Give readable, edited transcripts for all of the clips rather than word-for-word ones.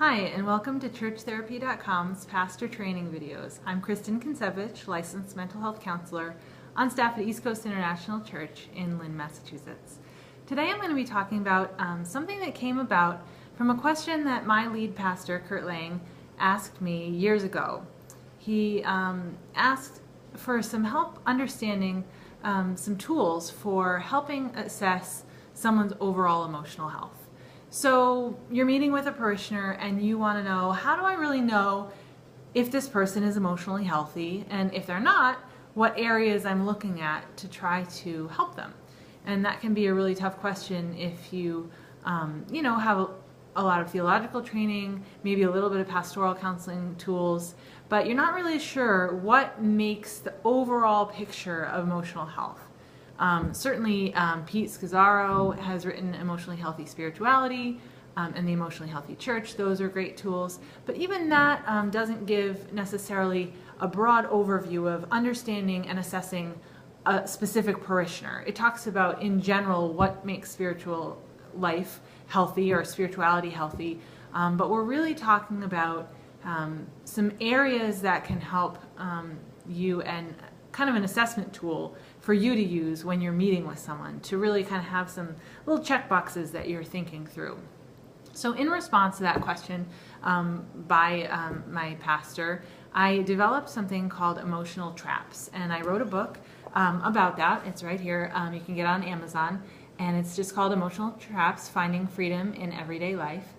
Hi, and welcome to ChurchTherapy.com's Pastor Training Videos. I'm Kristen Kinsevich, licensed mental health counselor on staff at East Coast International Church in Lynn, Massachusetts. Today I'm going to be talking about something that came about from a question that my lead pastor, Kurt Lang, asked me years ago. He asked for some help understanding some tools for helping assess someone's overall emotional health. So you're meeting with a parishioner and you want to know, how do I really know if this person is emotionally healthy? And if they're not, what areas I'm looking at to try to help them? And that can be a really tough question if you, have a lot of theological training, maybe a little bit of pastoral counseling tools, but you're not really sure what makes the overall picture of emotional health. Certainly, Pete Scazzaro has written Emotionally Healthy Spirituality and The Emotionally Healthy Church. Those are great tools. But even that doesn't give necessarily a broad overview of understanding and assessing a specific parishioner. It talks about, in general, what makes spiritual life healthy or spirituality healthy. But we're really talking about some areas that can help you, and kind of an assessment tool for you to use when you're meeting with someone to really kind of have some little check boxes that you're thinking through. So in response to that question by my pastor, I developed something called Emotional Traps, and I wrote a book about that. It's right here. You can get it on Amazon, and it's just called Emotional Traps: Finding Freedom in Everyday Life.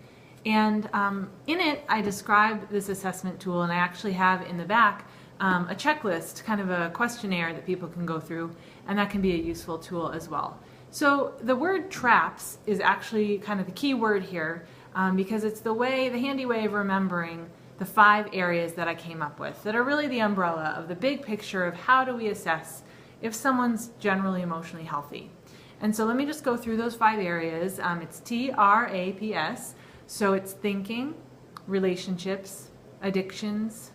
And in it, I describe this assessment tool, and I actually have in the back a checklist, kind of a questionnaire that people can go through, and that can be a useful tool as well. So the word traps is actually kind of the key word here because it's the handy way of remembering the 5 areas that I came up with that are really the umbrella of the big picture of how do we assess if someone's generally emotionally healthy. And so let me just go through those 5 areas. It's TRAPS, so it's thinking, relationships, addictions,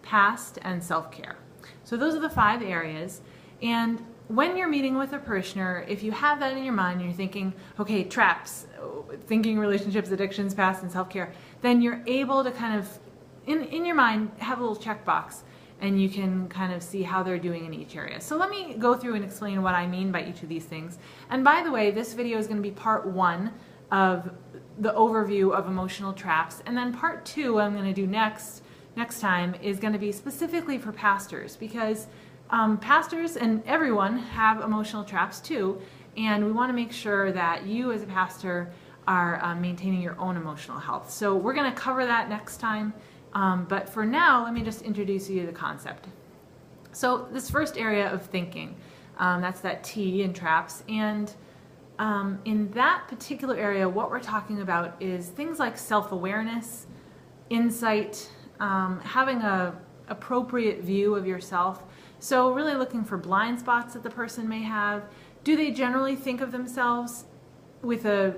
past, and self-care. So those are the 5 areas. And when you're meeting with a parishioner, if you have that in your mind and you're thinking, okay, traps, thinking, relationships, addictions, past, and self-care, then you're able to kind of, in your mind, have a little checkbox, and you can kind of see how they're doing in each area. So let me go through and explain what I mean by each of these things. And by the way, this video is going to be part 1 of the overview of emotional traps. And then part 2, what I'm going to do next time, is going to be specifically for pastors, because pastors and everyone have emotional traps too, and we want to make sure that you as a pastor are maintaining your own emotional health. So we're going to cover that next time, but for now, let me just introduce you to the concept. So this first area of thinking, that's that T in traps, and in that particular area, what we're talking about is things like self-awareness, insight, having a appropriate view of yourself. So really looking for blind spots that the person may have. Do they generally think of themselves with a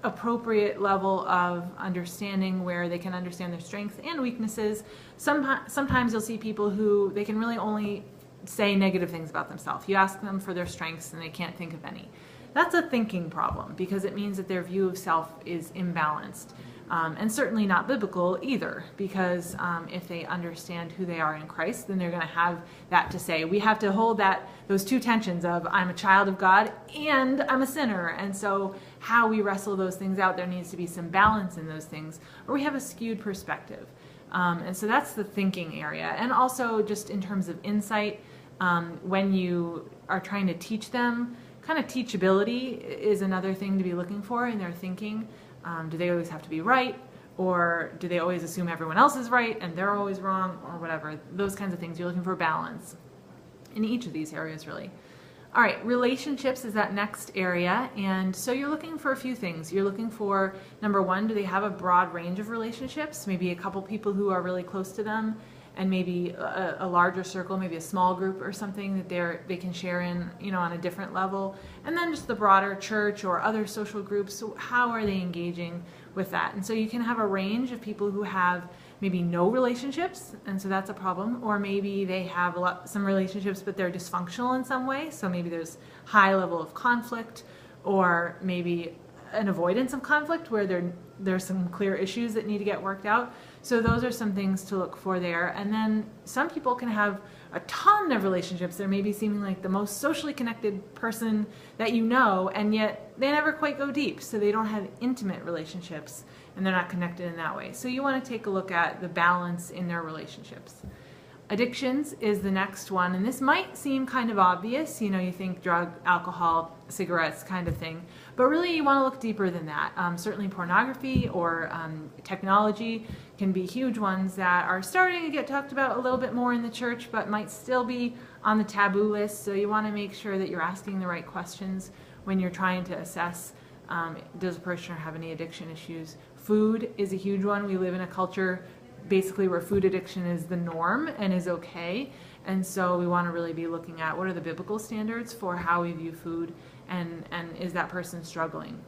appropriate level of understanding where they can understand their strengths and weaknesses? Sometimes you'll see people who they can really only say negative things about themselves. You ask them for their strengths and they can't think of any. That's a thinking problem, because it means that their view of self is imbalanced. And certainly not biblical either, because if they understand who they are in Christ, then they're going to have that to say. We have to hold those 2 tensions of I'm a child of God and I'm a sinner. And so how we wrestle those things out, there needs to be some balance in those things, or we have a skewed perspective. And so that's the thinking area. And also just in terms of insight, when you are trying to teach them, kind of teachability is another thing to be looking for in their thinking. Do they always have to be right, or do they always assume everyone else is right and they're always wrong, or whatever? Those kinds of things. You're looking for balance in each of these areas, really. All right, relationships is that next area, and so you're looking for a few things. You're looking for, number 1, do they have a broad range of relationships? Maybe a couple people who are really close to them, and maybe a larger circle, maybe a small group or something that they can share in, on a different level. And then just the broader church or other social groups. So how are they engaging with that? And so you can have a range of people who have maybe no relationships, and so that's a problem. Or maybe they have some relationships, but they're dysfunctional in some way. So maybe there's high level of conflict, or maybe an avoidance of conflict where there's some clear issues that need to get worked out. So those are some things to look for there. And then some people can have a ton of relationships. They're maybe seeming like the most socially connected person that you know, and yet they never quite go deep. So they don't have intimate relationships and they're not connected in that way. So you want to take a look at the balance in their relationships. Addictions is the next one, and this might seem kind of obvious. You think drug, alcohol, cigarettes kind of thing, but really you want to look deeper than that. Certainly pornography or technology can be huge ones that are starting to get talked about a little bit more in the church, but might still be on the taboo list. So you want to make sure that you're asking the right questions when you're trying to assess, does a parishioner have any addiction issues? Food is a huge one. We live in a culture basically where food addiction is the norm and is okay. And so we want to really be looking at what are the biblical standards for how we view food, and is that person struggling?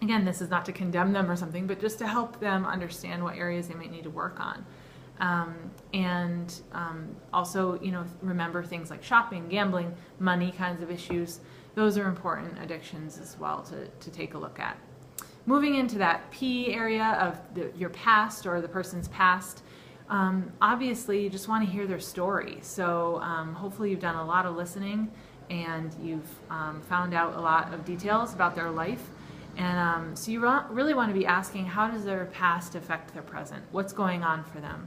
Again, this is not to condemn them or something, but just to help them understand what areas they might need to work on. Also, remember things like shopping, gambling, money kinds of issues. Those are important addictions as well to take a look at. Moving into that P area of your past or the person's past, obviously you just want to hear their story. So hopefully you've done a lot of listening and you've found out a lot of details about their life. And so you really want to be asking, how does their past affect their present? What's going on for them?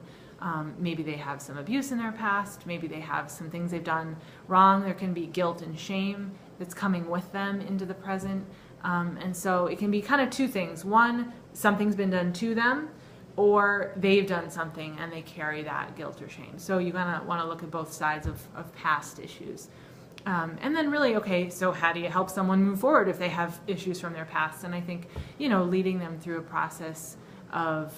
Maybe they have some abuse in their past. Maybe they have some things they've done wrong. There can be guilt and shame that's coming with them into the present. And so it can be kind of two things. One, something's been done to them, or they've done something and they carry that guilt or shame. So you're going to want to look at both sides of past issues. And then really, okay, so how do you help someone move forward if they have issues from their past? And I think, leading them through a process of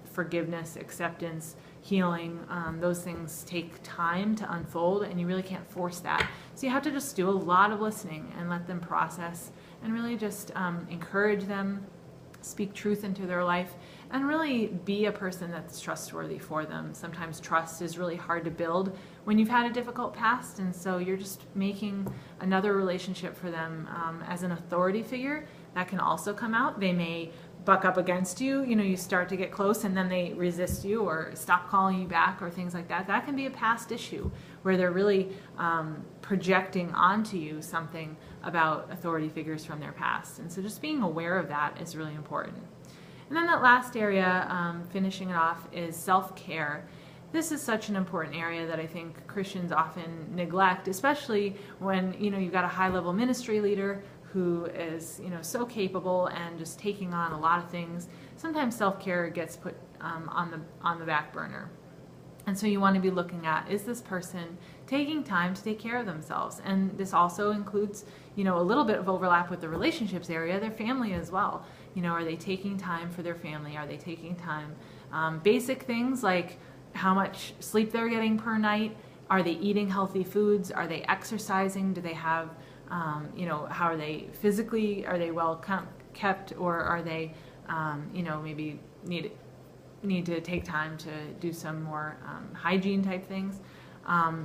forgiveness, acceptance, healing, those things take time to unfold, and you really can't force that. So you have to just do a lot of listening and let them process, and really just encourage them, speak truth into their life, and really be a person that's trustworthy for them. Sometimes trust is really hard to build when you've had a difficult past, and so you're just making another relationship for them as an authority figure. That can also come out. They may buck up against you, you start to get close and then they resist you or stop calling you back or things like that. That can be a past issue where they're really projecting onto you something about authority figures from their past. And so just being aware of that is really important. And then that last area, finishing it off, is self-care. This is such an important area that I think Christians often neglect, especially when you've got a high-level ministry leader who is so capable and just taking on a lot of things. Sometimes self-care gets put on the back burner. And so you want to be looking at, is this person taking time to take care of themselves? And this also includes, a little bit of overlap with the relationships area, their family as well. Are they taking time for their family? Are they taking time? Basic things like how much sleep they're getting per night. Are they eating healthy foods? Are they exercising? Do they have, how are they physically? Are they well kept? Or are they, maybe need to take time to do some more hygiene type things.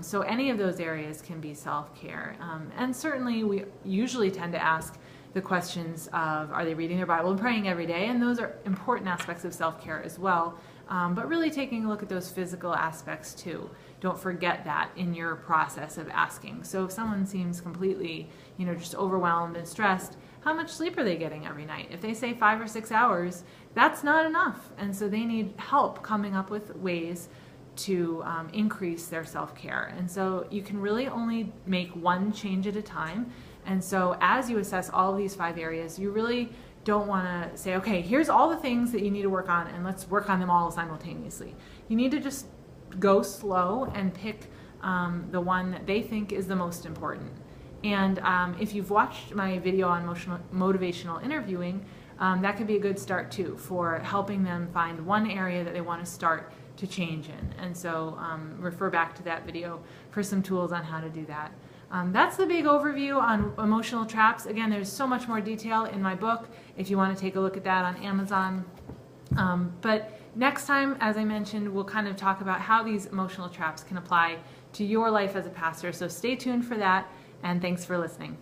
So any of those areas can be self-care. And certainly we usually tend to ask the questions of, are they reading their Bible and praying every day? And those are important aspects of self-care as well. But really taking a look at those physical aspects too. Don't forget that in your process of asking. So if someone seems completely, just overwhelmed and stressed, how much sleep are they getting every night? If they say 5 or 6 hours, that's not enough. And so they need help coming up with ways to increase their self-care. And so you can really only make one change at a time. And so as you assess all of these 5 areas, you really don't want to say, okay, here's all the things that you need to work on and let's work on them all simultaneously. You need to just go slow and pick the one that they think is the most important. And if you've watched my video on motivational interviewing, that could be a good start too for helping them find one area that they want to start to change in. And so refer back to that video for some tools on how to do that. That's the big overview on emotional traps. Again, there's so much more detail in my book if you want to take a look at that on Amazon. But next time, as I mentioned, we'll kind of talk about how these emotional traps can apply to your life as a pastor. So stay tuned for that, and thanks for listening.